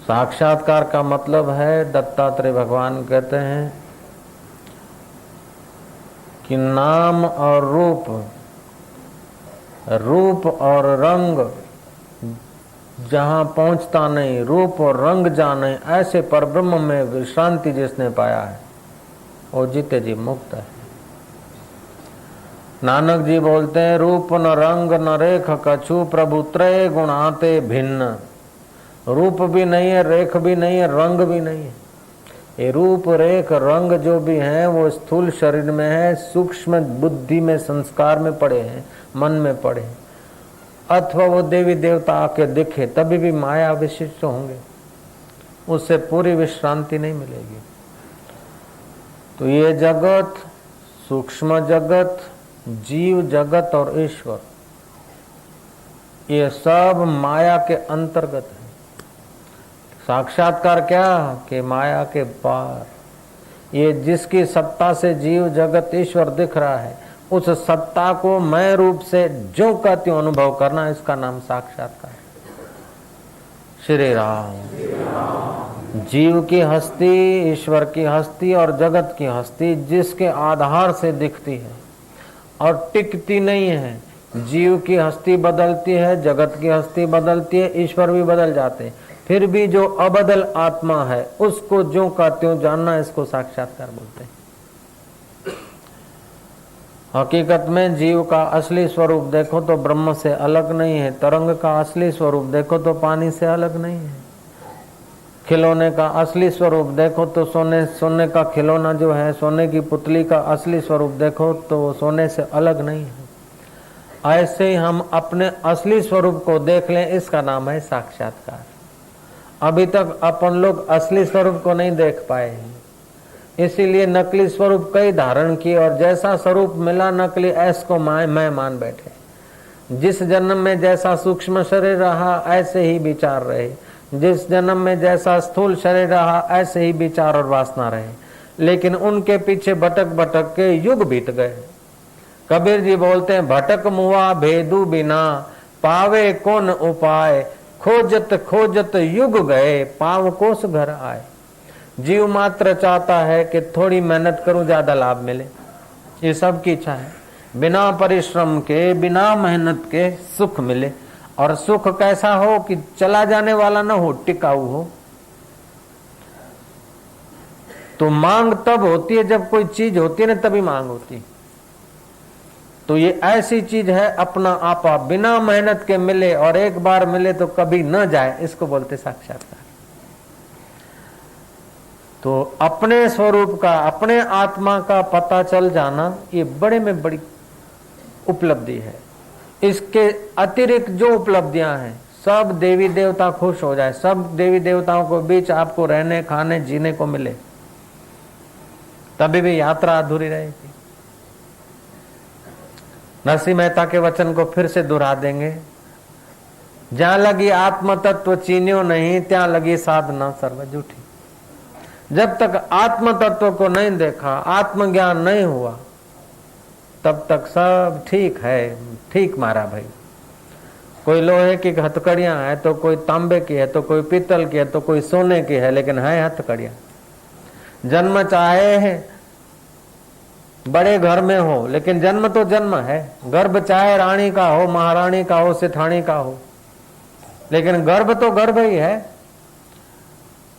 साक्षात्कार का मतलब है, दत्तात्रेय भगवान कहते हैं कि नाम और रूप और रंग जहाँ पहुँचता नहीं, रूप और रंग जाने, ऐसे परब्रह्म में विश्रांति जिसने पाया है वो जीते जी मुक्त है। नानक जी बोलते हैं, रूप न रंग न रेख कछु प्रभु त्रय गुणाते भिन्न। रूप भी नहीं है, रेख भी नहीं है, रंग भी नहीं है। ये रूप रेख रंग जो भी हैं वो स्थूल शरीर में है, सूक्ष्म बुद्धि में संस्कार में पड़े हैं, मन में पड़े हैं। अथवा वो देवी देवता आके दिखे तभी भी माया विशिष्ट होंगे, उससे पूरी विश्रांति नहीं मिलेगी। तो ये जगत, सूक्ष्म जगत, जीव जगत और ईश्वर, ये सब माया के अंतर्गत है। साक्षात्कार क्या कि माया के पार, ये जिसकी सत्ता से जीव जगत ईश्वर दिख रहा है, उस सत्ता को मैं रूप से जो कहती हूं अनुभव करना, इसका नाम साक्षात्कार है। श्री राम। जीव की हस्ती, ईश्वर की हस्ती और जगत की हस्ती जिसके आधार से दिखती है और टिकती नहीं है। जीव की हस्ती बदलती है, जगत की हस्ती बदलती है, ईश्वर भी बदल जाते हैं, फिर भी जो अबदल आत्मा है उसको जो का त्यों जानना, इसको साक्षात्कार बोलते हैं। हकीकत में जीव का असली स्वरूप देखो तो ब्रह्म से अलग नहीं है, तरंग का असली स्वरूप देखो तो पानी से अलग नहीं है, खिलौने का असली स्वरूप देखो तो सोने का खिलौना जो है, सोने की पुतली का असली स्वरूप देखो तो सोने से अलग नहीं है। ऐसे ही हम अपने असली स्वरूप को देख लें, इसका नाम है साक्षात्कार। अभी तक अपन लोग असली स्वरूप को नहीं देख पाए हैं, इसीलिए नकली स्वरूप कई धारण किए और जैसा स्वरूप मिला नकली ऐस को मैं मान बैठे। जिस जन्म में जैसा सूक्ष्म शरीर रहा ऐसे ही विचार रहे, जिस जन्म में जैसा स्थूल शरीर रहा ऐसे ही विचार और वासना रहे, लेकिन उनके पीछे भटक भटक के युग बीत गए। कबीर जी बोलते हैं, भटक मुआ भेदू बिना पावे कौन उपाय, खोजत खोजत युग गए पाव कोस घर आए। जीव मात्र चाहता है कि थोड़ी मेहनत करूं, ज्यादा लाभ मिले, ये सबकी इच्छा है। बिना परिश्रम के, बिना मेहनत के सुख मिले। और सुख कैसा हो कि चला जाने वाला ना हो, टिकाऊ हो। तो मांग तब होती है जब कोई चीज होती है ना, तभी मांग होती है। तो ये ऐसी चीज है अपना आपा, बिना मेहनत के मिले और एक बार मिले तो कभी न जाए, इसको बोलते साक्षात्कार। तो अपने स्वरूप का, अपने आत्मा का पता चल जाना, ये बड़े में बड़ी उपलब्धि है। इसके अतिरिक्त जो उपलब्धियां हैं, सब देवी देवता खुश हो जाए, सब देवी देवताओं को बीच आपको रहने खाने जीने को मिले, तभी भी यात्रा अधूरी रहेगी। नरसिंह मेहता के वचन को फिर से दोहरा देंगे, जहां लगी आत्म तत्व चीन्यो नहीं, त्यां लगी साधना सर्व झूठी। जब तक आत्म तत्व को नहीं देखा, आत्मज्ञान नहीं हुआ, तब तक सब ठीक है, ठीक मारा भाई। कोई लोहे की हथकड़ियां है, तो कोई तांबे की है, तो कोई पीतल की है, तो कोई सोने की है, लेकिन है हथकड़ियां। जन्म चाहे है बड़े घर में हो, लेकिन जन्म तो जन्म है। गर्भ चाहे रानी का हो, महारानी का हो, सेठानी का हो, लेकिन गर्भ तो गर्भ ही है।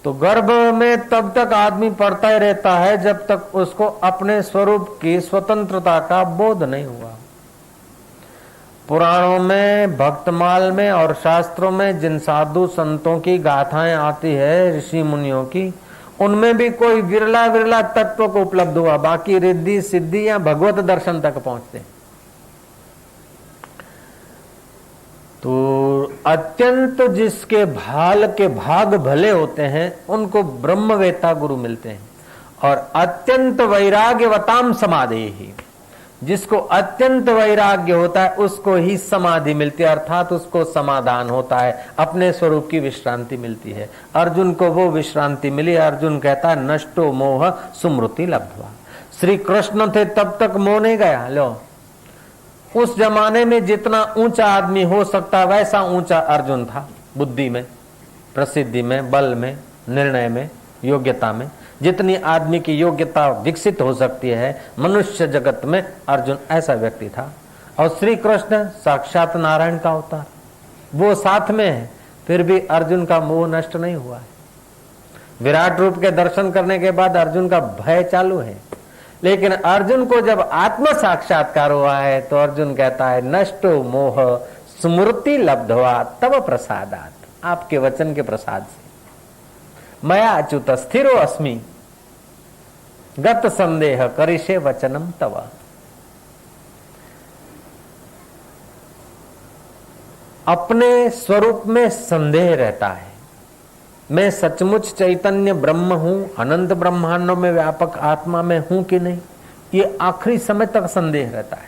तो गर्भ में तब तक आदमी पढ़ता ही रहता है जब तक उसको अपने स्वरूप की स्वतंत्रता का बोध नहीं हुआ। पुराणों में, भक्तमाल में और शास्त्रों में जिन साधु संतों की गाथाएं आती है, ऋषि मुनियों की, उनमें भी कोई विरला विरला तत्व को उपलब्ध हुआ, बाकी रिद्धि सिद्धि या भगवत दर्शन तक पहुंचते। तो अत्यंत जिसके भाल के भाग भले होते हैं, उनको ब्रह्मवेता गुरु मिलते हैं। और अत्यंत वैराग्यवताम समाधि ही, जिसको अत्यंत वैराग्य होता है उसको ही समाधि मिलती है, अर्थात उसको समाधान होता है, अपने स्वरूप की विश्रांति मिलती है। अर्जुन को वो विश्रांति मिली। अर्जुन कहता है नष्टो मोह सुमृति लब्ध्वा। श्री कृष्ण थे तब तक मोह नहीं गया। लो, उस जमाने में जितना ऊंचा आदमी हो सकता वैसा ऊंचा अर्जुन था, बुद्धि में, प्रसिद्धि में, बल में, निर्णय में, योग्यता में। जितनी आदमी की योग्यता विकसित हो सकती है मनुष्य जगत में, अर्जुन ऐसा व्यक्ति था। और श्री कृष्ण साक्षात नारायण का अवतार, वो साथ में है, फिर भी अर्जुन का मोह नष्ट नहीं हुआ है। विराट रूप के दर्शन करने के बाद अर्जुन का भय चालू है, लेकिन अर्जुन को जब आत्म साक्षात्कार हुआ है तो अर्जुन कहता है नष्टो मोह स्मृति लब्ध्वा तव प्रसादात। आपके वचन के प्रसाद से मया अच्युत स्थिरो अस्मि गत संदेह करिषे वचनम तव। अपने स्वरूप में संदेह रहता है, मैं सचमुच चैतन्य ब्रह्म हूं, अनंत ब्रह्मांडों में व्यापक आत्मा में हूं कि नहीं, ये आखिरी समय तक संदेह रहता है।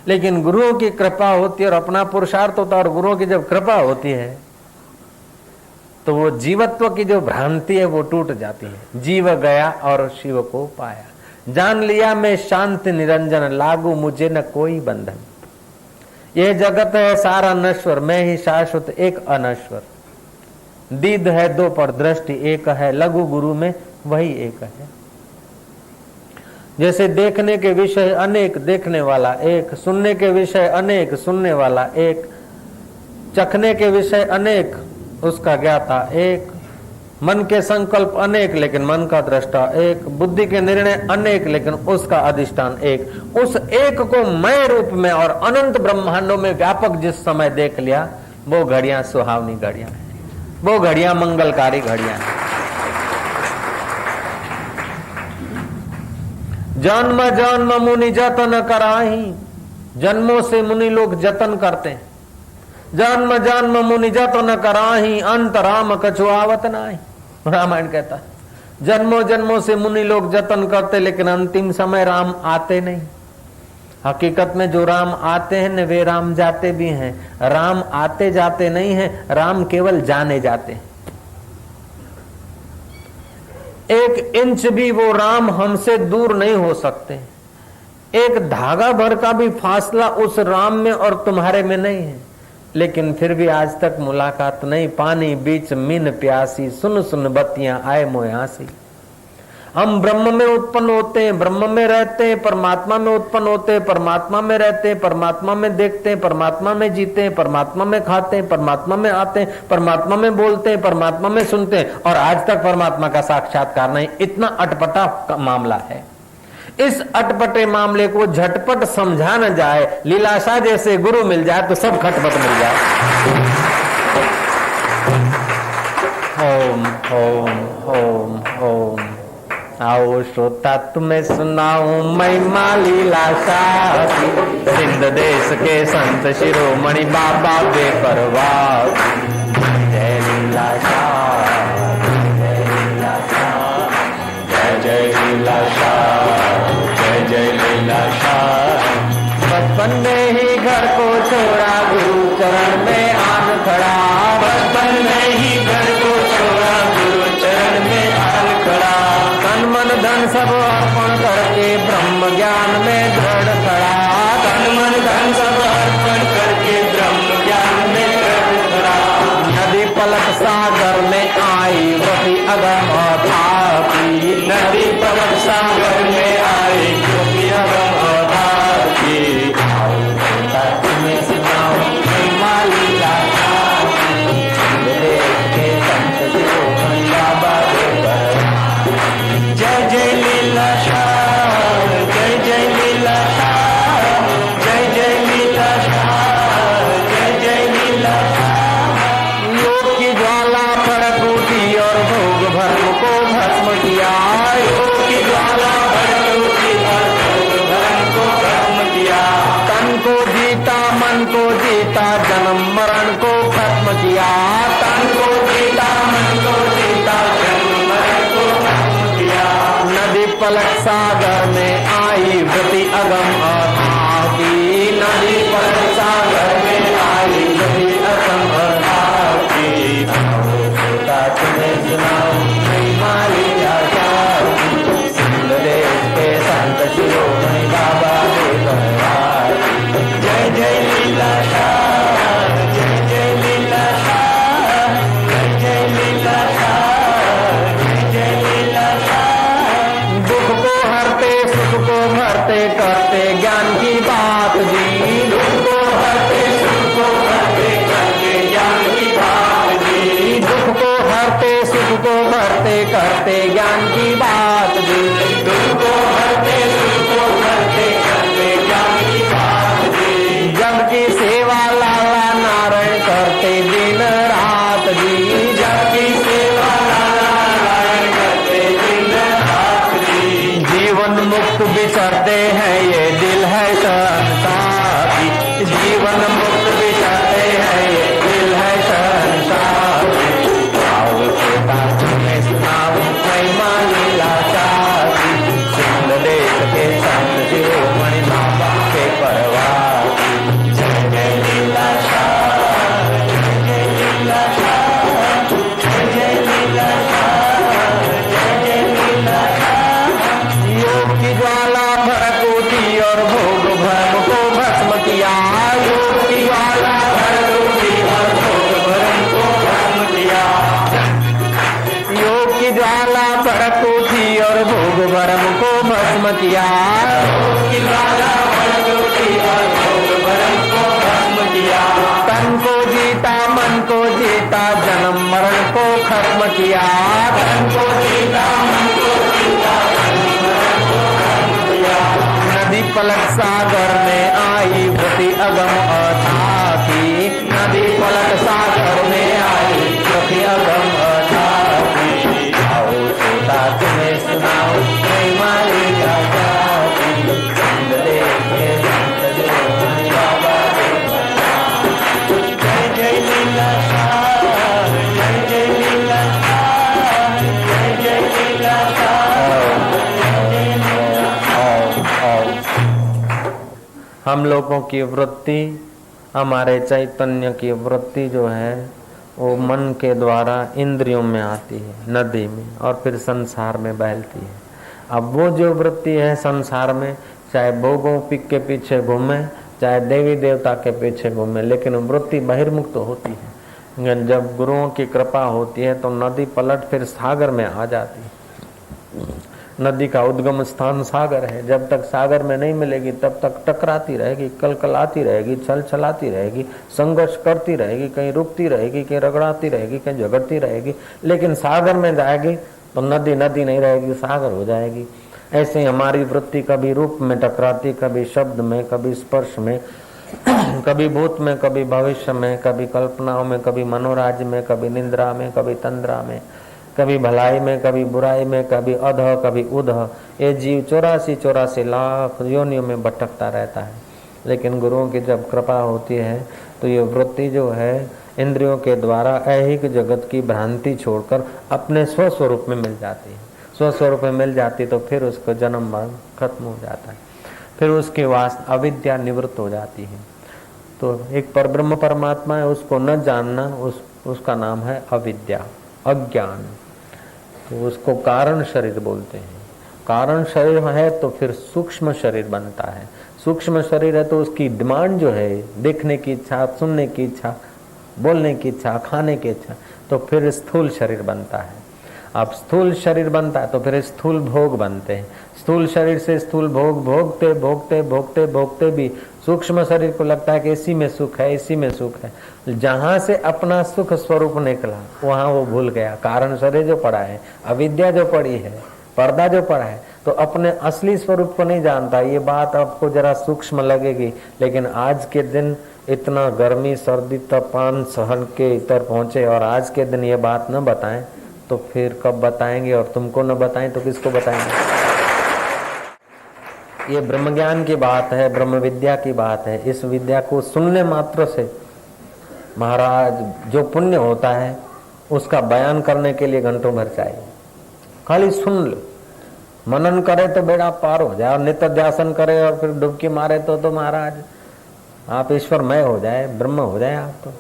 लेकिन गुरुओं की कृपा होती है और अपना पुरुषार्थ होता है, और गुरुओं की जब कृपा होती है तो वो जीवत्व की जो भ्रांति है वो टूट जाती है। जीव गया और शिव को पाया, जान लिया मैं शांति निरंजन, लागू मुझे न कोई बंधन। यह जगत है सारा नश्वर, मैं ही शाश्वत एक अनश्वर। दीद है दो पर दृष्टि एक है, लघु गुरु में वही एक है। जैसे देखने के विषय अनेक, देखने वाला एक, सुनने के विषय अनेक, सुनने वाला एक, चखने के विषय अनेक, उसका ज्ञाता एक, मन के संकल्प अनेक लेकिन मन का दृष्टा एक, बुद्धि के निर्णय अनेक लेकिन उसका अधिष्ठान एक। उस एक को मैं रूप में और अनंत ब्रह्मांडों में व्यापक जिस समय देख लिया, वो घड़ियां सुहावनी घड़ियां हैं, वो घड़ियां मंगलकारी घड़ियां हैं। जन्म जन्म मुनि जतन कराही, जन्मों से मुनि लोग जतन करते हैं। जन्म जन्म मुनि जतन कराही, अंत राम कछु आवत नाही। रामायण कहता है जन्मों जन्मों से मुनि लोग जतन करते, लेकिन अंतिम समय राम आते नहीं। हकीकत में जो राम आते हैं न, वे राम जाते भी हैं। राम आते जाते नहीं हैं, राम केवल जाने जाते हैं। एक इंच भी वो राम हमसे दूर नहीं हो सकते। एक धागा भर का भी फासला उस राम में और तुम्हारे में नहीं है, लेकिन फिर भी आज तक मुलाकात नहीं। पानी बीच मीन प्यासी, सुन सुन बत्तियां आए मोह हंसी। हम ब्रह्म में उत्पन्न होते हैं, ब्रह्म में रहते हैं, परमात्मा में उत्पन्न होते हैं, परमात्मा में रहते हैं, परमात्मा में देखते हैं, परमात्मा में जीते हैं, परमात्मा में खाते हैं, परमात्मा में आते हैं, परमात्मा में बोलते हैं, परमात्मा में सुनते हैं, और आज तक परमात्मा का साक्षात्कार नहीं। इतना अटपटा मामला है। इस अटपटे मामले को झटपट समझा न जाए, लीलाशाह जैसे गुरु मिल जाए तो सब खटपट मिल जाए। ओम ओम ओम ओम। आओ श्रोता तुम्हें सुनाऊं महिमा लीलाशाह की, सिंध देश के संत शिरोमणि बाबा बेपरवाह। जय लीलाशाह, जय लीलाशाह, जय जय लीलाशाह, जय जय लीलाशाह। बचपन में ही घर को छोड़ा, गुरु चरण में आन खड़ा। बचपन में ही घर को छोड़ा, गुरु चरण में आन खड़ा। तन मन धन सब अर्पण करके ब्रह्म ज्ञान में दृढ़ खड़ा। तन मन धन सब अर्पण करके ब्रह्म ज्ञान में दृढ़ खड़ा। नदी पलक सागर में आई वही अगम अथापी। नदी पलक सागर में आई वही अगम अथापी। तुम्हें सुनाओ महिमा लीलाशाह की, देश के संत शिरोमणि बाबा बेपरवाह। जय जय लीलाशाह, जय जय लीलाशाह, जय जय लीलाशाह, जय जय लीलाशाह। योग की ज्वाला भड़क उठी और भोग भस्म को भस्म किया। योग की ज्वाला भड़क उठी और भोग भस्म को भस्म किया। तन को जीता, मन को जीता, जन्म मरण को खत्म किया। तन को जीता, मन को जीता, जन्म मरण को खत्म किया। नदी पलक सागर में आई वृति अगम अथापी। नदी पलक सागर में आई वृति अगम अथापी। तुम्हें सुनाओ महिमा लीलाशाह की, सिंध देश के संत शिरोमणि बाबा बेपरवाह। जय जय लीलाशाह, जय जय लीलाशाह, जय जय लीलाशाह, जय जय लीलाशाह। दुख को हरते सुख को भरते करते ज्ञान की बात जी। दुख को हरते सुख को भरते करते ज्ञान की बात जी। दुख को हरते सुख को भरते करते ज्ञान की बात जी। दुख को हरते सुख को भरते करते ज्ञान की बात जी। जग की सेवा लाला नारायण करते दिन रात जी। जग की सेवा लाला नारायण करते दिन रात जी। जीवन मुक्त विचरते हैं ये दिल है संसारी। जीवन मुक्त विचरते हैं ये दिल है संसारी। आओ श्रोता तुम्हें सुनाओ महिमा लीलाशाह की, सिंध देश के संत शिरोमणि बाबा बेपरवाह। जय जय लीलाशाह, जय जय लीलाशाह, जय जय लीलाशाह, जय जय लीलाशाह। योग की ज्वाला भड़क उठी और भोग भस्म को भस्म किया। योग की ज्वाला भड़क उठी और भोग भस्म को भस्म किया। योग की ज्वाला भड़क उठी और भोग भस्म को भस्म किया। योग की ज्वाला भड़क उठी और भोग भस्म को भस्म किया। तन को जीता, मन को जीता, जन्म मरण को खत्म किया। तन को जीता, मन को जीता, जन्म मरण को खत्म किया। नदी पलक सागर में आई वृति अगम अथापी। नदी पलक सागर में आई वृति अगम अथापी। आओ श्रोता तुम्हें सुनाओ महिमा लीलाशाह की, सिंध देश के संत शिरोमणि बाबा बेपरवाह। जय जय लीलाशाह, जय जय लीलाशाह, जय जय लीलाशाह, जय जय लीलाशाह। हम लोगों की वृत्ति, हमारे चैतन्य की वृत्ति जो है वो मन के द्वारा इंद्रियों में आती है, नदी में, और फिर संसार में बहती है। अब वो जो वृत्ति है संसार में, चाहे भोगों के पीछे घूमे, चाहे देवी देवता के पीछे घूमे, लेकिन वृत्ति बहिर्मुक्त होती है। जब गुरुओं की कृपा होती है तो नदी पलट फिर सागर में आ जाती है। नदी का उद्गम स्थान सागर है। जब तक सागर में नहीं मिलेगी तब तक टकराती रहेगी, कलकलाती रहेगी, छल छलाती रहेगी, संघर्ष करती रहेगी, कहीं रुकती रहेगी, कहीं रगड़ाती रहेगी, कहीं झगड़ती रहेगी। लेकिन सागर में जाएगी तो नदी नदी नहीं रहेगी, सागर हो जाएगी। ऐसे ही हमारी वृत्ति कभी रूप में टकराती, कभी शब्द में, कभी स्पर्श में, कभी भूत में, कभी भविष्य में, कभी कल्पनाओं में, कभी मनोराज्य में, कभी निंद्रा में, कभी तंद्रा में, कभी भलाई में, कभी बुराई में, कभी अधः कभी उधः। ये जीव 84 लाख योनियों में भटकता रहता है। लेकिन गुरुओं की जब कृपा होती है तो ये वृत्ति जो है इंद्रियों के द्वारा ऐहिक जगत की भ्रांति छोड़कर अपने स्वस्वरूप में मिल जाती है। स्वस्वरूप में मिल जाती तो फिर उसको जन्म मरण खत्म हो जाता है, फिर उसकी अविद्या निवृत्त हो जाती है। तो एक परब्रह्म परमात्मा है, उसको न जानना उसका नाम है अविद्या, अज्ञान। तो उसको कारण शरीर बोलते हैं। कारण शरीर है तो फिर सूक्ष्म शरीर बनता है। सूक्ष्म शरीर है तो उसकी डिमांड जो है, देखने की इच्छा, सुनने की इच्छा, बोलने की इच्छा, खाने की इच्छा, तो फिर स्थूल शरीर बनता है। अब स्थूल शरीर बनता है तो फिर स्थूल भोग बनते हैं। स्थूल शरीर से स्थूल भोग भोगते भोगते भोगते भोगते भी सूक्ष्म शरीर को लगता है कि इसी में सुख है, इसी में सुख है। जहां से अपना सुख स्वरूप निकला वहां वो भूल गया। कारण शरीर जो पड़ा है, अविद्या जो पड़ी है, पर्दा जो पड़ा है, तो अपने असली स्वरूप को नहीं जानता। ये बात आपको जरा सूक्ष्म लगेगी, लेकिन आज के दिन इतना गर्मी सर्दी तूफान सहन के इतर पहुंचे और आज के दिन ये बात न बताएं तो फिर कब बताएंगे, और तुमको न बताएं तो किसको बताएंगे। ये ब्रह्म ज्ञान की बात है, ब्रह्म विद्या की बात है। इस विद्या को सुनने मात्र से महाराज जो पुण्य होता है उसका बयान करने के लिए घंटों भर चाहिए। खाली सुन लो, मनन करे तो बेड़ा पार हो जाए, और नित्य ध्यासन करे और फिर डुबकी मारे तो महाराज आप ईश्वरमय हो जाए, ब्रह्म हो जाए आप। तो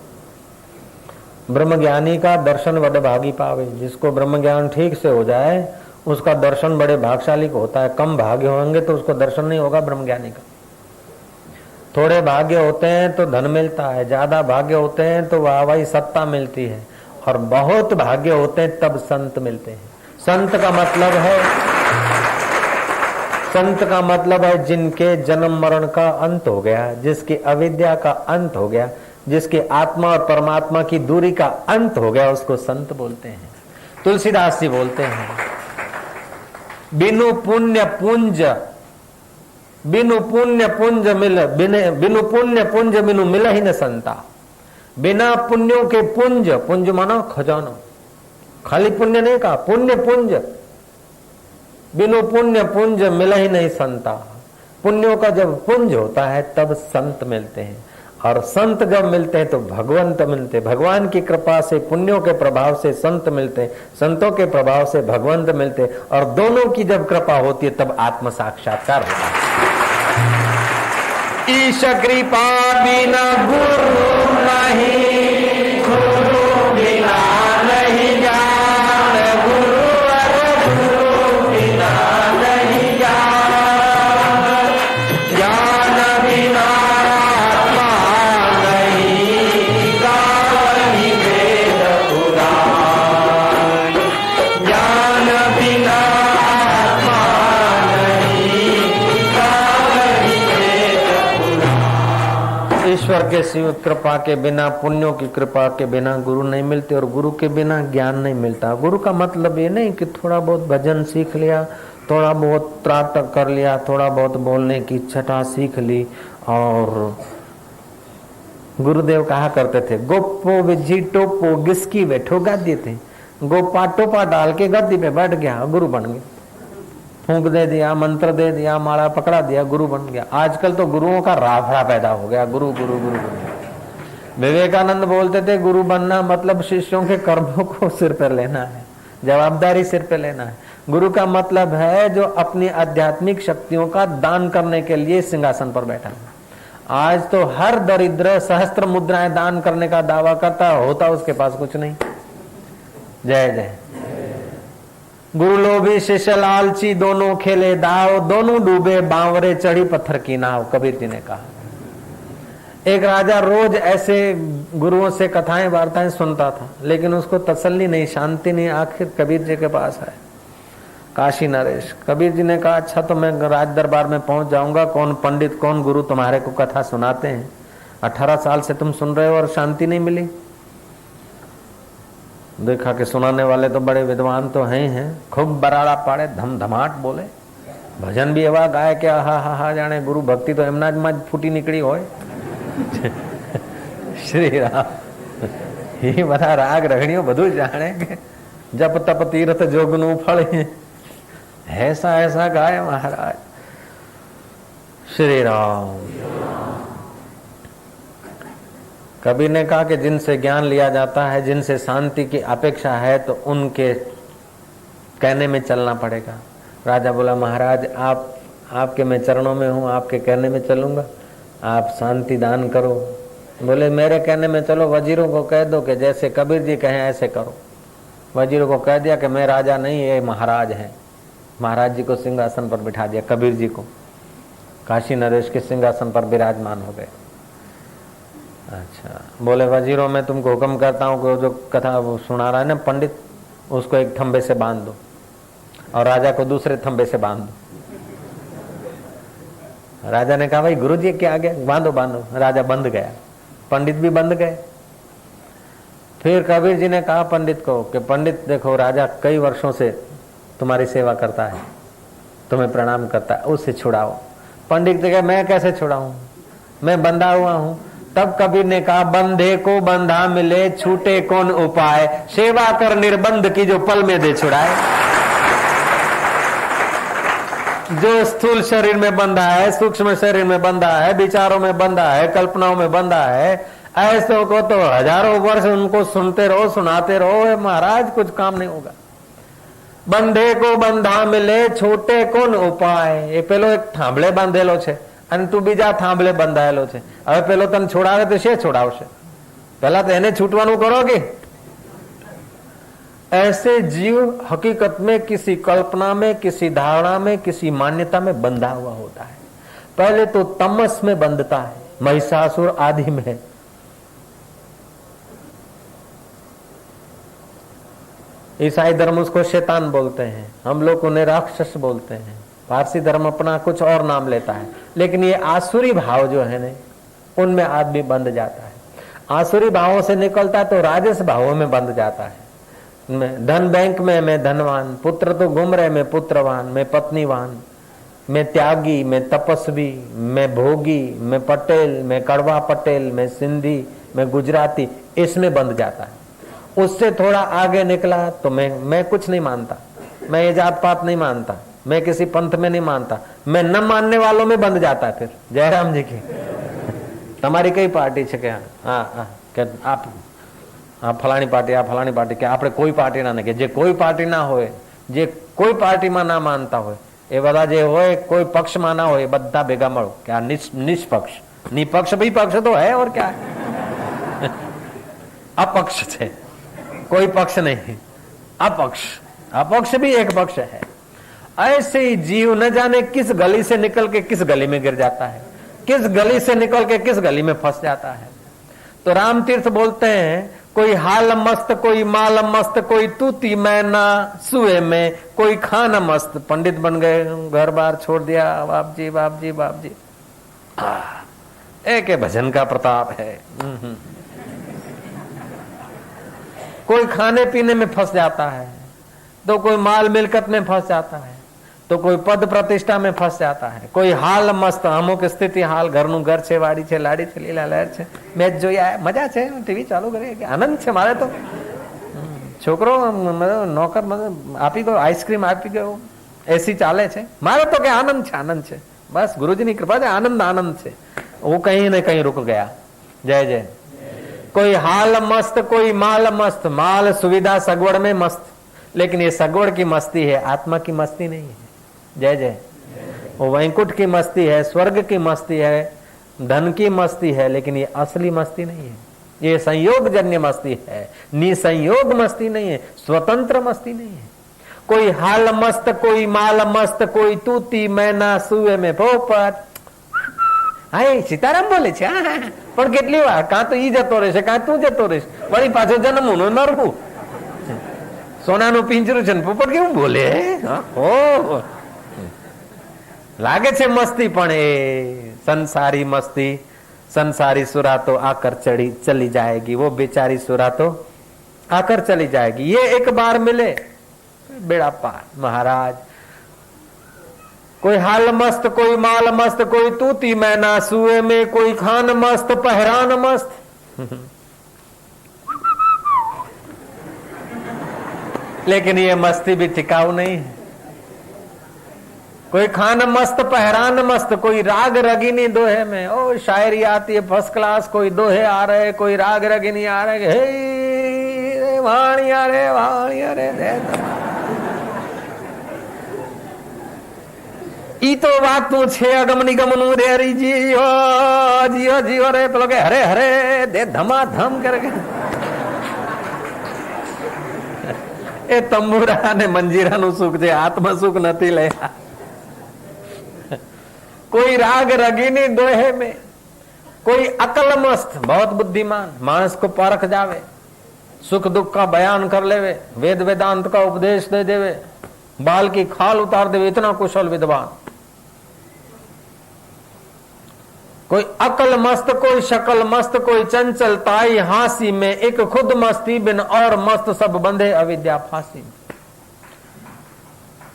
ब्रह्म ज्ञानी का दर्शन बड़े भागी पावे। जिसको ब्रह्म ज्ञान ठीक से हो जाए उसका दर्शन बड़े भाग्यशाली को होता है। कम भाग्य होंगे तो उसको दर्शन नहीं होगा ब्रह्म ज्ञानी का। थोड़े भाग्य होते हैं तो धन मिलता है, ज्यादा भाग्य होते हैं तो वाहवाही सत्ता मिलती है, और बहुत भाग्य होते हैं तब संत मिलते हैं। संत का मतलब है जिनके जन्म मरण का अंत हो गया, जिसकी अविद्या का अंत हो गया, जिसके आत्मा और परमात्मा की दूरी का अंत हो गया, उसको संत बोलते हैं। तुलसीदास जी बोलते हैं, बिनु पुण्य पुंज मिल ही न संता। बिना पुण्यों के पुंज, पुंज माना खजाना, खाली पुण्य नहीं कहा, पुण्य पुंज, बिनु पुण्य पुंज मिल ही नहीं संता। पुण्यों का जब पुंज होता है तब संत मिलते हैं, और संत जब मिलते हैं तो भगवंत मिलते। भगवान की कृपा से, पुण्यों के प्रभाव से संत मिलते, संतों के प्रभाव से भगवंत मिलते, और दोनों की जब कृपा होती है तब आत्म साक्षात्कार होता है। ईश कृपा बिना गुरु नहीं, गुरु बिना नहीं ज्ञान, गुरु बिना नहीं ज्ञान, ज्ञान बिना आत्मा नहीं, गावहि वेद पुराण, ज्ञान बिना आत्मा नहीं, गावहि वेद पुराण। ईश्वर के शिव कृपा के बिना, पुण्यों की कृपा के बिना गुरु नहीं मिलते, और गुरु के बिना ज्ञान नहीं मिलता। गुरु का मतलब ये नहीं कि थोड़ा बहुत भजन सीख लिया, थोड़ा बहुत त्राटक कर लिया, थोड़ा बहुत बोलने की छटा सीख ली। और गुरुदेव कहा करते थे, गोपो विजी टोपो गिसकी बैठो गादी थे। गोपा टोपा डाल के गद्दी पे बैठ गया, गुरु बन गया। फूंक दे दिया, मंत्र दे दिया, माला पकड़ा दिया, गुरु बन गया। आजकल तो गुरुओं का राफड़ा पैदा हो गया, गुरु गुरु गुरु गुरु। विवेकानंद बोलते थे गुरु बनना मतलब शिष्यों के कर्मों को सिर पर लेना है, जवाबदारी सिर पे लेना है। गुरु का मतलब है जो अपनी आध्यात्मिक शक्तियों का दान करने के लिए सिंहासन पर बैठा है। आज तो हर दरिद्र सहस्त्र मुद्राएं दान करने का दावा करता, होता उसके पास कुछ नहीं। जय जय। गुरु लोभी शिष्य लालची, दोनों खेले दाव, दोनों डूबे बावरे चढ़ी पत्थर की नाव, कबीर जी ने कहा। एक राजा रोज ऐसे गुरुओं से कथाएं वार्ताएं सुनता था, लेकिन उसको तसल्ली नहीं, शांति नहीं। आखिर कबीर जी के पास आए, काशी नरेश, कबीर जी ने कहा अच्छा तो मैं राज दरबार में पहुंच जाऊंगा, कौन पंडित कौन गुरु तुम्हारे को कथा सुनाते हैं, 18 साल से तुम सुन रहे हो और शांति नहीं मिली। देखा कि सुनाने वाले तो बड़े विद्वान तो हैं, खूब बराड़ा पाड़े, धमधमाट बोले, भजन भी एवा गाय के हा हा हा जाने गुरु भक्ति तो एमना ज में फूटी निकली होय। श्री राम ये बधा राग रगड़ियों बधु जाने के जप तप तीर्थ जोगनु फल ऐसा ऐसा गाय महाराज। श्री राम। कबीर ने कहा कि जिनसे ज्ञान लिया जाता है, जिनसे शांति की अपेक्षा है, तो उनके कहने में चलना पड़ेगा। राजा बोला महाराज आपके मैं चरणों में हूँ, आपके कहने में चलूंगा, आप शांति दान करो। बोले मेरे कहने में चलो, वजीरों को कह दो कि जैसे कबीर जी कहें ऐसे करो। वजीरों को कह दिया कि मैं राजा नहीं, ये महाराज है। महाराज जी को सिंहासन पर बिठा दिया, कबीर जी को काशी नरेश के सिंहासन पर विराजमान हो गए। अच्छा, बोले वजीरों में तुमको हुक्म करता हूँ कि जो कथा वो सुना रहा है ना पंडित, उसको एक थंबे से बांध दो और राजा को दूसरे थंबे से बांध दो। राजा ने कहा भाई गुरुजी क्या आ गया, बांधो बांधो। राजा बंध गया, पंडित भी बंध गए। फिर कबीर जी ने कहा पंडित को कि पंडित देखो, राजा कई वर्षों से तुम्हारी सेवा करता है, तुम्हें प्रणाम करता है, उससे छुड़ाओ। पंडित ने कहा मैं कैसे छुड़ाऊं, मैं बंधा हुआ हूं। तब कबीर ने कहा बंधे को बंधा मिले, छूटे कौन उपाय, सेवा कर निर्बंध की जो पल में दे छुड़ाए। जो स्थूल शरीर में बंधा है, सूक्ष्म शरीर में बंधा है, विचारों में बंधा है, कल्पनाओं में बंधा है, ऐसों को तो हजारों वर्ष उनको सुनते रहो, सुनाते रहो, महाराज कुछ काम नहीं होगा। બંધે કો બંધા મિલે, છૂટે કોણ ઉપાય। એ પેલો એક થાંભલે બાંધેલો છે અને તું બીજા થાંભલે બંધાયેલો છે। હવે પેલો તને છોડાવે તો શे છોડાવશે? પહેલા તો એને છૂટવાનું કરો કે। ऐसे जीव हकीकत में किसी कल्पना में, किसी धारणा में, किसी मान्यता में बंधा हुआ होता है। पहले तो तमस में बंधता है, महिषासुर आदि में। ईसाई धर्म उसको शैतान बोलते हैं, हम लोग उन्हें राक्षस बोलते हैं। पारसी धर्म अपना कुछ और नाम लेता है, लेकिन ये आसुरी भाव जो है ना, उनमें आदमी बंध जाता है। आसुरी भावों से निकलता है तो राजस भावों में बंध जाता है। धन बैंक में मैं धनवान, पुत्र तो घूम रहे मैं पुत्रवान, मैं पत्नीवान, मैं त्यागी, मैं तपस्वी, मैं भोगी, मैं पटेल, मैं कड़वा पटेल, मैं सिंधी, मैं गुजराती, इसमें बंध जाता है। उससे थोड़ा आगे निकला तो मैं कुछ नहीं मानता, मैं ये जात पात नहीं मानता, मैं किसी पंथ में नहीं मानता, मैं न मानने वालों में बंध जाता है। फिर जयराम जी की તમારી કઈ પાર્ટી છે કે કે आप फलानी पार्टी, आप फलानी पार्टी, क्या आपने कोई पार्टी ना के जे कोई पार्टी ना होए, जे कोई पार्टी में ना मानता होए, ए बधा जे होए कोई पक्ष में ना होए, बधा भेगा मळो कि आ निष्पक्ष, निपक्ष भी पक्ष तो है और क्या है। अपक्ष छे, कोई पक्ष नहीं, अपक्ष, अपक्ष भी एक पक्ष है। ऐसे ही जीव न जाने किस गली से निकल के किस गली में गिर जाता है, किस गली से निकल के किस गली में फंस जाता है। तो राम तीर्थ बोलते हैं, कोई हाल मस्त, कोई माल मस्त, कोई तूती मैना सुए में, कोई खान मस्त। पंडित बन गए, घर बार छोड़ दिया, बाप जी बाप जी बाप जी। एक भजन का प्रताप है। कोई खाने पीने में फंस जाता है, तो कोई माल मिलकत में फंस जाता है, तो कोई पद प्रतिष्ठा में फंस जाता है। कोई हाल मस्त, अमुक स्थिति हाल, घरનું ઘર છે, વાડી છે, લાડી છે, લીલા લહેર છે, મેચ જોઈ આયા, મજા છે, ટીવી ચાલુ કરે, આનંદ છે મારે તો। છોકરો નોકર આપી ગયો, આઈસ્ક્રીમ આપી ગયો, એસી ચાલે છે, મારે તો કે આનંદ છે, આનંદ છે, બસ ગુરુજીની કૃપા છે, આનંદ આનંદ છે। वो कहीं न कहीं रुक गया। जय जय। कोई हाल मस्त, कोई माल मस्त, माल सुविधा सगवड़ में मस्त, लेकिन ये सगवड़ की मस्ती है, आत्मा की मस्ती नहीं है। जय जय। वो वैकुंठ की मस्ती है, स्वर्ग की मस्ती है, धन की मस्ती है, लेकिन ये असली मस्ती नहीं है। ये संयोग जन्य मस्ती है, निसंयोग मस्ती नहीं है, स्वतंत्र मस्ती नहीं है। कोई हाल मस्त, कोई माल मस्त, कोई तूती मैना सुए में पोपट। हाय सीताराम बोले छे, पण કેટલી વાર કાં તો ઈ જતો રહેશે, કાં તું જતો રહીશ, વળી પાછો જન્મવું નરવું। સોનાનું પિંજરું છે ને પોપટ કેવું બોલે? ઓ લાગે છે મસ્તી, પણ એ संसारी मस्ती, संसारी सुरा तो आकर चली जाएगी, वो बेचारी सुरा तो आकर चली जाएगी। ये एक बार मिले बेड़ा पार। महाराज कोई हाल मस्त, कोई माल मस्त, कोई तूती मैना सुए में, कोई खान मस्त पहरान मस्त। लेकिन ये मस्ती भी टिकाऊ नहीं है। कोई खान मस्त पहरान मस्त, कोई राग रगिनी दोहे में। ओ शायरी आती है फर्स्ट क्लास, कोई दोहे आ रहे, कोई राग रगिनी आ रहे। हे वाणिया रे वाणिया रे ई तो बात तू छे अगम निगम नु रे जियो जियो जियो रे पेलो के हरे हरे दे धमाधम करके ए तंबुरा ने मंजीरा नु सुख जे आत्म सुख नथी ले। कोई राग रगीनी दोहे में, कोई अकल मस्त बहुत बुद्धिमान मानस को परख जावे, सुख दुख का बयान कर लेवे, वेद वेदांत का उपदेश दे देवे, बाल की खाल उतार देवे, इतना कुशल विद्वान। कोई अकल मस्त, कोई शकल मस्त, कोई चंचलताई हांसी में, एक खुद मस्ती बिन और मस्त, सब बंधे अविद्या फांसी में।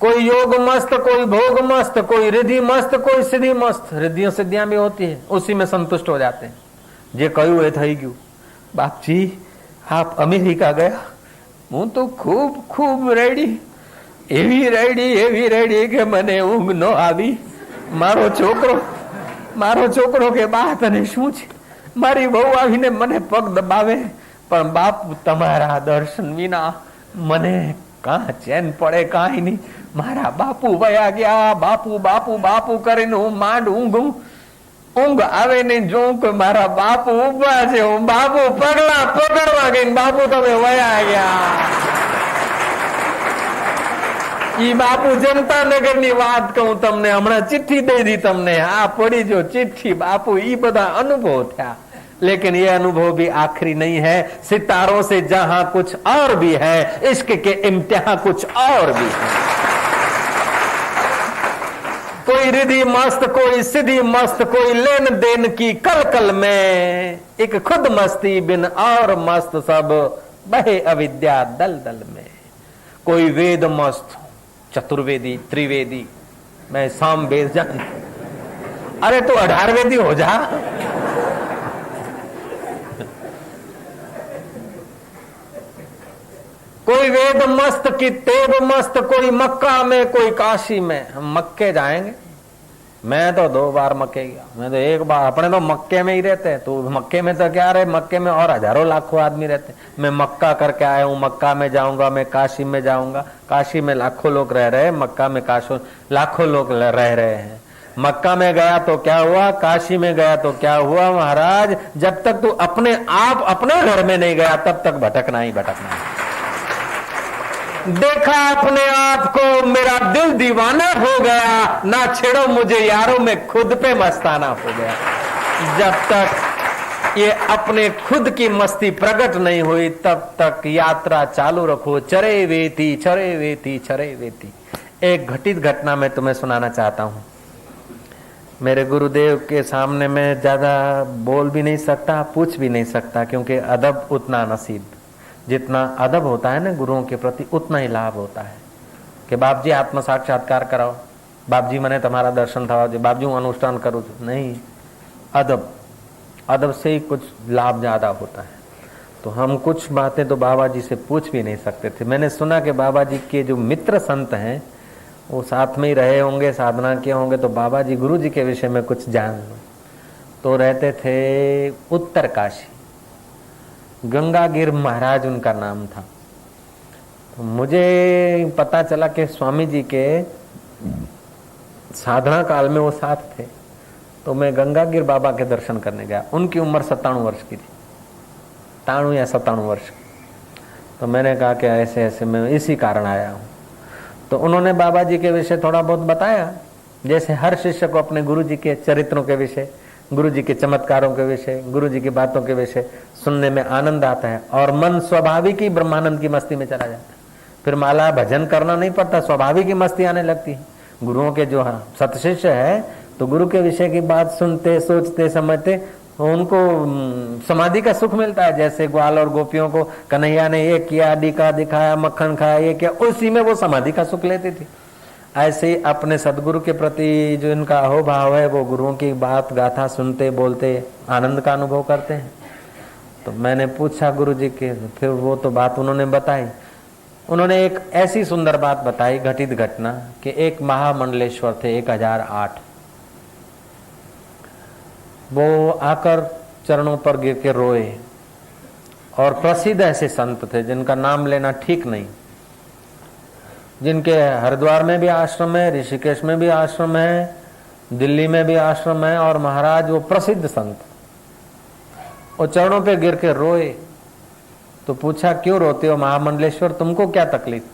कोई योग मस्त, कोई भोग मस्त, कोई रिद्धि मस्त, कोई सिद्धि मस्त। रिद्धियों सिद्धियां भी होती है, उसी में संतुष्ट हो जाते हैं। जे कहू ए थई गयु। बाप जी आप अमेरिका गया, हूँ तो खूब खूब रेडी, एवी रेडी के मने ऊंघ न आवी। मारो छोकरो के बा तने शुं छे? मारी बहु आवीने मने पग दबावे, पण बाप तमारा दर्शन विना मने कहाँ चैन पड़े काई नहीं। मारा बापू वया गया, बापू बापू बापू करीने हूँ मांड ऊंघूं, ऊंघ आवे नहीं जो के मारा बापू उभा छे, हूँ बापू पगला पकड़वा गई, बापू तमे वया गया। ई बापू जनता नगर नी बात कहूं तमने, हमणा चिट्ठी दे दी तमने, आ पड़ी जो चिट्ठी बापू। ई बधा अनुभव थया, लेकिन ये अनुभव भी आखिरी नहीं है। सितारों से जहां कुछ और भी है, इश्क के इम्तिहान कुछ और भी है। कोई रिद्धि मस्त, कोई सिद्धि मस्त, कोई लेन देन की कल कल में, एक खुद मस्ती बिन और मस्त, सब बहे अविद्या दल दल में। कोई वेद मस्त, चतुर्वेदी त्रिवेदी, मैं साम वेद जान, अरे तू 18 वेदी हो जा। कोई वेद मस्त की तेब मस्त, कोई मक्का में, कोई काशी में। हम मक्के जाएंगे, मैं तो 2 बार मक्के गया, मैं तो 1 बार। अपने तो मक्के में ही रहते हैं, तो मक्के में तो क्या रहे, मक्के में और हजारों लाखों आदमी रहते हैं। मैं मक्का करके आया हूँ, मक्का में जाऊंगा, मैं काशी में जाऊंगा। काशी में लाखों लोग रह रहे हैं, मक्का में लाखों लोग रह रहे हैं। मक्का में गया तो क्या हुआ, काशी में गया तो क्या हुआ महाराज? जब तक तू अपने आप अपने घर में नहीं गया, तब तक भटकना ही भटकना है। देखा अपने आप को, मेरा दिल दीवाना हो गया, ना छेड़ो मुझे यारों में खुद पे मस्ताना हो गया। जब तक ये अपने खुद की मस्ती प्रकट नहीं हुई, तब तक यात्रा चालू रखो। चरे वेती चरे वेती चरे वेती। एक घटित घटना मैं तुम्हें सुनाना चाहता हूं। मेरे गुरुदेव के सामने मैं ज्यादा बोल भी नहीं सकता, पूछ भी नहीं सकता, क्योंकि अदब उतना नसीब। जितना अदब होता है ना गुरुओं के प्रति, उतना ही लाभ होता है कि बाप जी आत्म साक्षात्कार कराओ, बाप जी मैंने तुम्हारा दर्शन थवा दे, बाप जी हूँ अनुष्ठान करूँ छू। नहीं, अदब से ही कुछ लाभ ज्यादा होता है। तो हम कुछ बातें तो बाबा जी से पूछ भी नहीं सकते थे। मैंने सुना कि बाबा जी के जो मित्र संत हैं वो साथ में ही रहे होंगे, साधना किए होंगे, तो बाबा जी गुरु जी के विषय में कुछ जान लो। तो रहते थे उत्तर काशी, गंगागिर महाराज उनका नाम था। तो मुझे पता चला कि स्वामी जी के साधना काल में वो साथ थे। तो मैं गंगागिर बाबा के दर्शन करने गया। उनकी उम्र 97 वर्ष की थी, 93 या 97 वर्ष की। तो मैंने कहा कि ऐसे ऐसे मैं इसी कारण आया हूँ। तो उन्होंने बाबा जी के विषय थोड़ा बहुत बताया, जैसे हर शिष्य को अपने गुरु जी के चरित्रों के विषय, गुरु जी के चमत्कारों के विषय, गुरु जी की बातों के विषय सुनने में आनंद आता है और मन स्वाभाविक ही ब्रह्मानंद की मस्ती में चला जाता है। फिर माला भजन करना नहीं पड़ता, स्वाभाविक ही मस्ती आने लगती है। गुरुओं के जो सतशिष्य है तो गुरु के विषय की बात सुनते सोचते समझते उनको समाधि का सुख मिलता है। जैसे ग्वाल और गोपियों को कन्हैया ने ये किया, डीका दिखाया, मक्खन खाया, ये किया, उसी में वो समाधि का सुख लेती थी। ऐसे ही अपने सदगुरु के प्रति जो इनका अहोभाव है, वो गुरुओं की बात गाथा सुनते बोलते आनंद का अनुभव करते हैं। तो मैंने पूछा गुरु जी के, फिर वो तो बात उन्होंने बताई। उन्होंने एक ऐसी सुंदर बात बताई, घटित घटना, कि एक महामंडलेश्वर थे 1008, वो आकर चरणों पर गिर के रोए। और प्रसिद्ध ऐसे संत थे जिनका नाम लेना ठीक नहीं, जिनके हरिद्वार में भी आश्रम है, ऋषिकेश में भी आश्रम है, दिल्ली में भी आश्रम है। और महाराज वो प्रसिद्ध संत, वो चरणों पे गिर के रोए। तो पूछा क्यों रोते हो महामंडलेश्वर, तुमको क्या तकलीफ,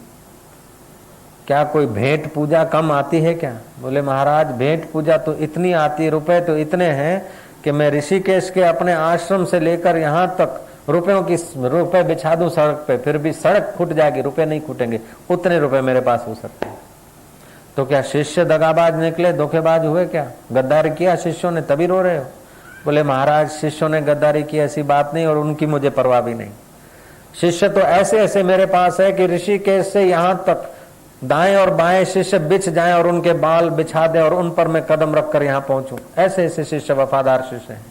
क्या कोई भेंट पूजा कम आती है क्या? बोले महाराज भेंट पूजा तो इतनी आती है, रुपए तो इतने हैं कि मैं ऋषिकेश के अपने आश्रम से लेकर यहाँ तक रुपए बिछा दूं सड़क पे, फिर भी सड़क फूट जाएगी, रुपए नहीं फूटेंगे, उतने रुपए मेरे पास हो सकते हैं। तो क्या शिष्य दगाबाज निकले, धोखेबाज हुए क्या? गद्दारी किया शिष्यों ने तभी रो रहे हो? बोले महाराज शिष्यों ने गद्दारी की ऐसी बात नहीं, और उनकी मुझे परवाह भी नहीं। शिष्य तो ऐसे ऐसे मेरे पास है कि ऋषिकेश से यहाँ तक दाएं और बाएं शिष्य बिछ जाएं और उनके बाल बिछा दें और उन पर मैं कदम रखकर यहाँ पहुंचूं। ऐसे ऐसे शिष्य वफादार शिष्य हैं,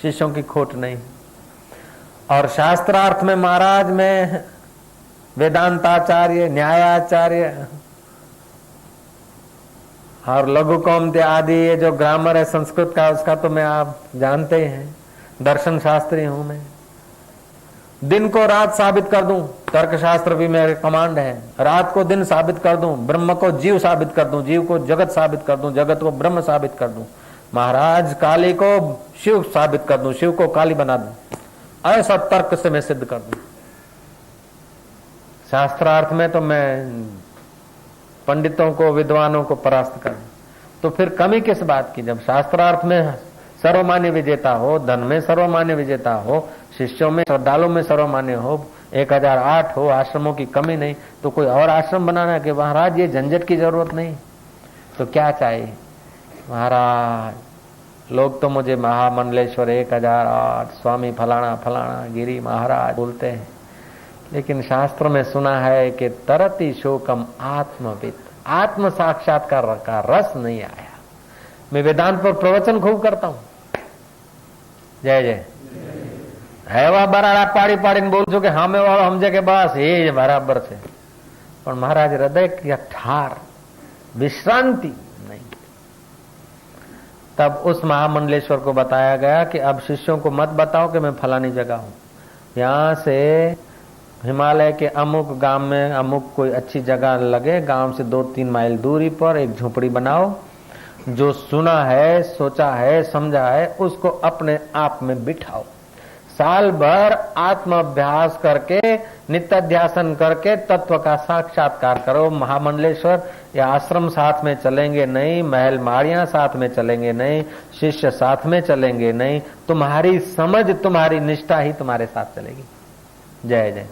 शिष्यों की खोट नहीं। और शास्त्रार्थ में महाराज में वेदांताचार्य, न्यायाचार्य और लघु कौमते आदि, ये जो ग्रामर है संस्कृत का, उसका तो मैं आप जानते हैं, दर्शन शास्त्री हूं मैं। दिन को रात साबित कर दूं, तर्कशास्त्र भी मेरे कमांड है। रात को दिन साबित कर दूं, ब्रह्म को जीव साबित कर दूं, जीव को जगत साबित कर दूं, जगत को ब्रह्म साबित कर दूं, महाराज काली को शिव साबित कर दूं, शिव को काली बना दूं, ऐसा तर्क से मैं सिद्ध कर दूं। शास्त्रार्थ में तो मैं पंडितों को, विद्वानों को परास्त कर दूं। तो फिर कमी किस बात की? जब शास्त्रार्थ में सर्वमान्य विजेता हो, धन में सर्वमान्य विजेता हो, शिष्यों में श्रद्धालु में सर्वमान्य हो, 1008 हो, आश्रमों की कमी नहीं, तो कोई और आश्रम बनाना है कि महाराज ये झंझट की जरूरत नहीं। तो क्या चाहिए महाराज? लोग तो मुझे महामंडलेश्वर 1008 स्वामी फलाना फलाना गिरी महाराज बोलते हैं, लेकिन शास्त्र में सुना है कि तरति शोकम आत्मविद, आत्म साक्षात्कार का रस नहीं आया। मैं वेदांत पर प्रवचन खूब करता हूं, जय जय हैवा बराड़ा पाड़ी पाड़ी बोल छो कि हामे वालों समझे के बस ये बराबर છે, પણ महाराज हृदय की ठार विश्रांति नहीं। तब उस महामंडलेश्वर को बताया गया कि अब शिष्यों को मत बताओ कि मैं फलानी जगह हूं, यहां से हिमालय के अमुक गांव में अमुक कोई अच्छी जगह लगे, गांव से 2-3 माइल दूरी पर एक झोपड़ी बनाओ, जो सुना है, सोचा है, समझा है, उसको अपने आप में बिठाओ। साल भर आत्म अभ्यास करके, नित्याध्यासन करके तत्व का साक्षात्कार करो। महामंडलेश्वर या आश्रम साथ में चलेंगे नहीं, महल माड़ियां साथ में चलेंगे नहीं, शिष्य साथ में चलेंगे नहीं, तुम्हारी समझ, तुम्हारी निष्ठा ही तुम्हारे साथ चलेगी। जय जय।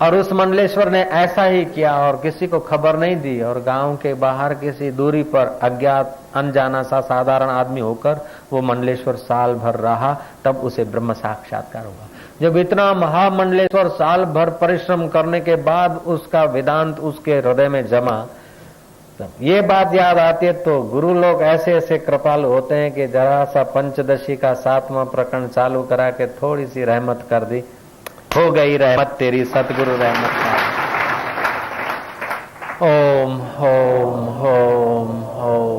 और उस मंडलेश्वर ने ऐसा ही किया और किसी को खबर नहीं दी, और गांव के बाहर किसी दूरी पर अज्ञात अनजाना सा साधारण आदमी होकर वो मंडलेश्वर साल भर रहा, तब उसे ब्रह्म साक्षात्कार हुआ। जब इतना महामंडलेश्वर साल भर परिश्रम करने के बाद उसका वेदांत उसके हृदय में जमा, तब ये बात याद आती है। तो गुरु लोग ऐसे ऐसे कृपालु होते हैं कि जरा सा पंचदशी का 7वां प्रकरण चालू करा के थोड़ी सी रहमत कर दी, हो गई रहमत तेरी सतगुरु रहमत। ओम ओम ओम ओम।